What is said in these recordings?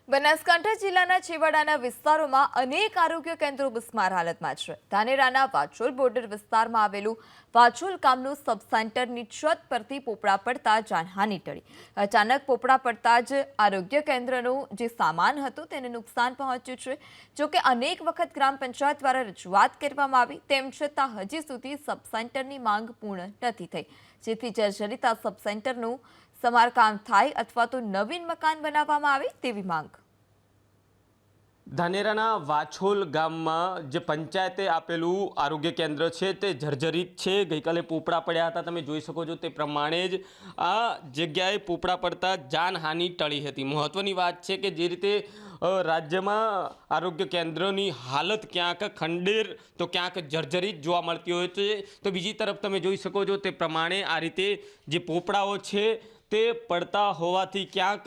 બનાસકાંઠા જિલ્લાના છેવાડાના વિસ્તારોમાં અનેક આરોગ્ય કેન્દ્રો બિસ્માર હાલતમાં છે। ધાનેરાના વાછોલ બોર્ડર વિસ્તારમાં આવેલું વાછોલ ગામનું સબ સેન્ટરની છત પરથી પોપડા પડતા જાનહાનિ ટળી। અચાનક પોપડા પડતા જ આરોગ્ય કેન્દ્રનું જે સામાન હતું તેને નુકસાન પહોંચ્યું છે। જોકે અનેક વખત ગ્રામ પંચાયત દ્વારા રજૂઆત કરવામાં આવી, તેમ છતાં હજી સુધી સબ સેન્ટરની માંગ પૂર્ણ નથી થઈ, જેથી જર્જરિત આ સબ સેન્ટરનું સમારકામ થાય અથવા તો નવીન મકાન બનાવવામાં આવે તેવી માંગ। ધાનેરાના વાછોલ ગામમાં જે પંચાયતે આપેલું આરોગ્ય કેન્દ્ર છે તે જર્જરિત છે। ગઈકાલે પોપડા પડ્યા હતા, તમે જોઈ શકો છો તે પ્રમાણે જ આ જગ્યાએ પોપડા પડતા જાનહાનિ ટળી હતી। મહત્વની વાત છે કે જે રીતે રાજ્યમાં આરોગ્ય કેન્દ્રની હાલત ક્યાંક ખંડેર તો ક્યાંક જર્જરિત જોવા મળતી હોય છે, તો બીજી તરફ તમે જોઈ શકો છો તે પ્રમાણે આ રીતે જે પોપડાઓ છે તે પડતા હોવાથી ક્યાંક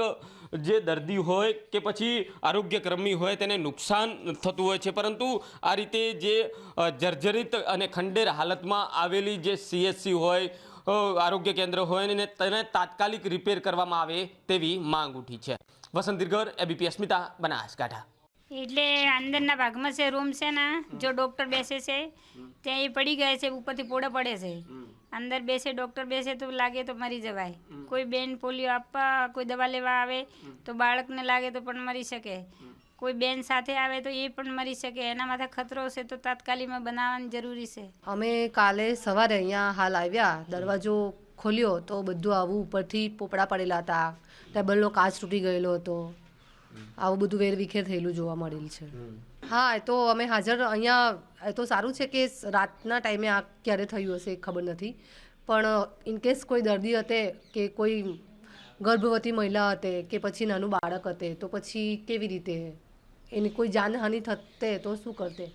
જે દર્દી હોય કે પછી આરોગ્યકર્મી હોય તેને નુકસાન થતું હોય છે, પરંતુ આ રીતે જે જર્જરિત અને ખંડેર હાલતમાં આવેલી જે CHC હોય આરોગ્ય કેન્દ્ર હોય ને તેને તાત્કાલિક રિપેર કરવામાં આવે તેવી માંગ ઉઠી છે। વસંત દિરગર, ABP અસ્મિતા, બનાસકાંઠા। એટલે અંદરના ભાગમાં છે રૂમ છે ને, જો ડૉક્ટર બેસે છે ત્યાં એ પડી ગયા છે, ઉપરથી પોડા પડે છે, અંદર બેસે ડૉક્ટર બેસે તો લાગે તો મરી જવાય। કોઈ બેન પોલિયો આપવા કોઈ દવા લેવા આવે તો બાળકને લાગે તો પણ મરી શકે, કોઈ બેન સાથે આવે તો એ પણ મરી શકે, એના માથે ખતરો છે તો તાત્કાલિકમાં બનાવવાની જરૂરી છે। અમે કાલે સવારે અહીંયા હાલ આવ્યા, દરવાજો ખોલ્યો તો બધું આવું ઉપરથી પોપડા પડેલા હતા, ટેબલનો કાચ તૂટી ગયેલો હતો, આવું બધું વેરવિખેર થયેલું જોવા મળેલ છે। હા, એ તો અમે હાજર અહીંયા, એ તો સારું છે કે રાતના ટાઈમે આ ક્યારે થયું હશે ખબર નથી, પણ ઇનકેસ કોઈ દર્દી હતે કે કોઈ ગર્ભવતી મહિલા હતે કે પછી નાનું બાળક હતે તો પછી કેવી રીતે એની કોઈ જાનહાનિ થતે તો શું કરતે?